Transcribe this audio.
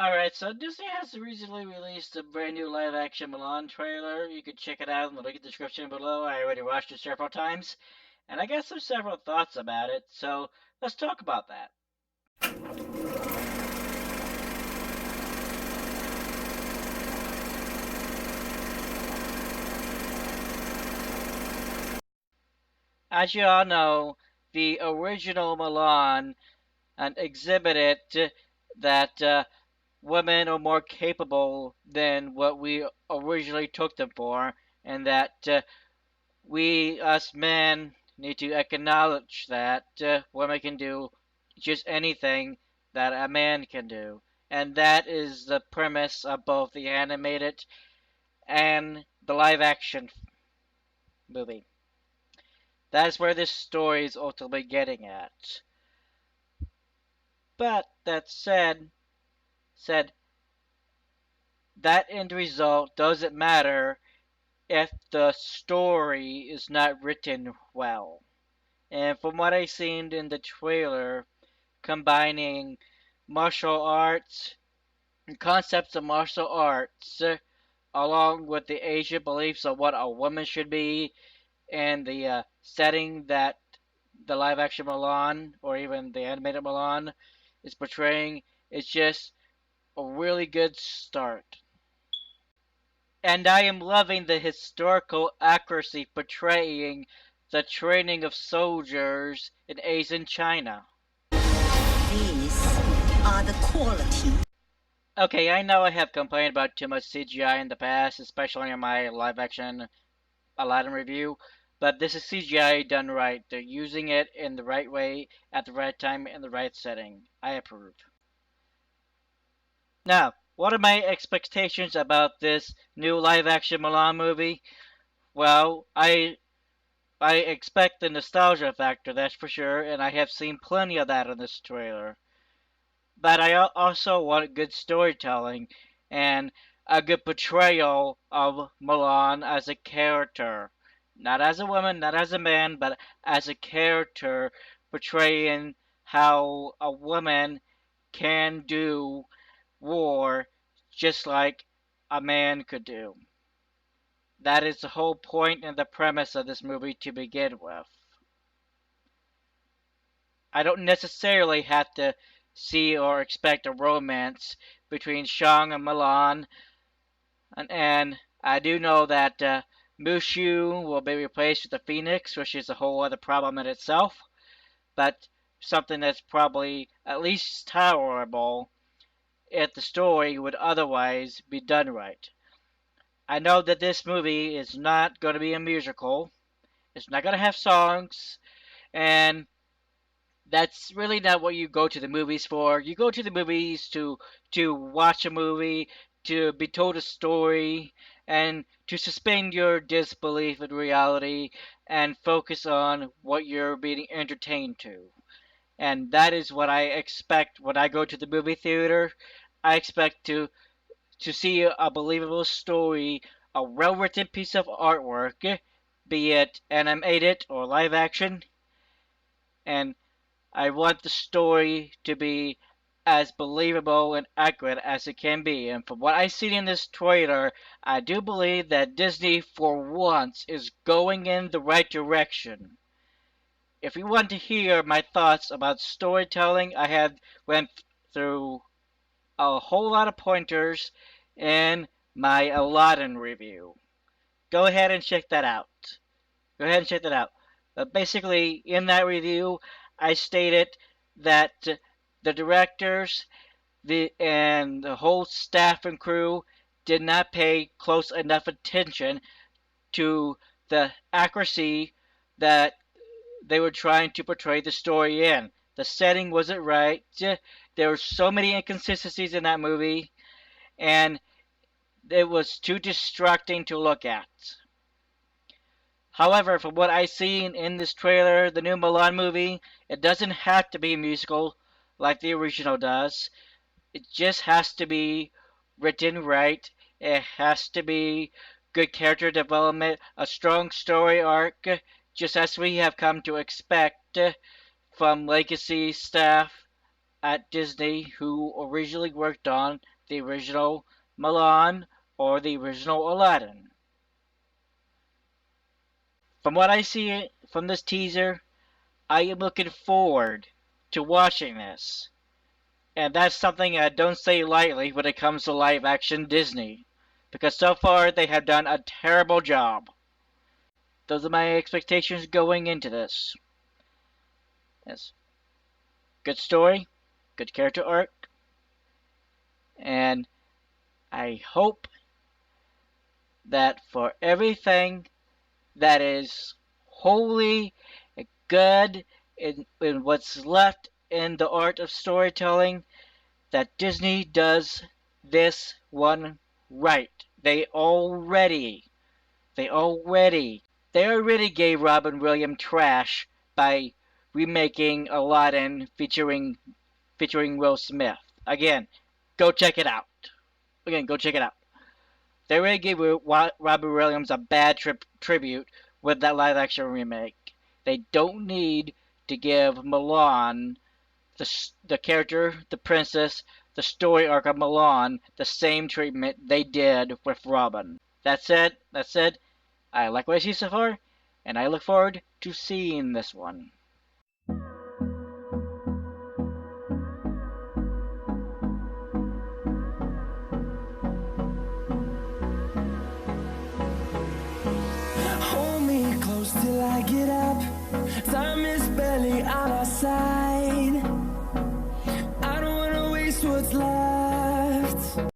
Alright, so Disney has recently released a brand new live action Mulan trailer. You can check it out in the link description below. I already watched it several times, and I got some several thoughts about it, so let's talk about that. As you all know, the original Mulan exhibited that women are more capable than what we originally took them for, and that we, us men, need to acknowledge that women can do just anything that a man can do. And that is the premise of both the animated and the live action movie. That's where this story is ultimately getting at. But that said that end result doesn't matter if the story is not written well. And from what I seen in the trailer, combining martial arts and concepts of martial arts along with the Asian beliefs of what a woman should be and the setting that the live action Mulan or even the animated Mulan is portraying is just a really good start. And I am loving the historical accuracy portraying the training of soldiers in Asian China. These are the quality. Okay, I know I have complained about too much CGI in the past, especially in my live action Aladdin review, but this is CGI done right. They're using it in the right way, at the right time, in the right setting. I approve. Now, what are my expectations about this new live action Mulan movie? Well, I expect the nostalgia factor, that's for sure, and I have seen plenty of that in this trailer. But I also want good storytelling and a good portrayal of Mulan as a character. Not as a woman, not as a man, but as a character portraying how a woman can do war just like a man could do. That is the whole point and the premise of this movie to begin with. I don't necessarily have to see or expect a romance between Shang and Milan, and I do know that Mushu will be replaced with the Phoenix, which is a whole other problem in itself, but something that's probably at least tolerable if the story would otherwise be done right. I know that this movie is not going to be a musical. It's not going to have songs, and that's really not what you go to the movies for. You go to the movies to watch a movie, to be told a story, and to suspend your disbelief in reality and focus on what you're being entertained to. And that is what I expect when I go to the movie theater. I expect to see a believable story, a well-written piece of artwork, be it animated or live action, and I want the story to be as believable and accurate as it can be. And from what I see in this trailer, I do believe that Disney, for once, is going in the right direction. If you want to hear my thoughts about storytelling, I have went through a whole lot of pointers in my Aladdin review. Go ahead and check that out. Go ahead and check that out. But basically, in that review, I stated that the directors and the whole staff and crew did not pay close enough attention to the accuracy that they were trying to portray the story in. The setting wasn't right. There were so many inconsistencies in that movie, and it was too distracting to look at. However, from what I've seen in this trailer, the new Mulan movie, it doesn't have to be a musical like the original does. It just has to be written right. It has to be good character development, a strong story arc, just as we have come to expect from Legacy staff. at Disney who originally worked on the original Mulan or the original Aladdin. From what I see from this teaser, I am looking forward to watching this. And that's something I don't say lightly when it comes to live action Disney. Because so far they have done a terrible job. Those are my expectations going into this. Yes. Good story, good character arc, and I hope that for everything that is wholly good in what's left in the art of storytelling, that Disney does this one right. They already, they already gave Robin Williams trash by remaking Aladdin featuring Will Smith. Again, go check it out. Again, go check it out. They already gave Robin Williams a bad tribute with that live action remake. They don't need to give Mulan, the character, the princess, the story arc of Mulan, the same treatment they did with Robin. That said, I like what I see so far, and I look forward to seeing this one. Hold me close till I get up. Time is barely on our side.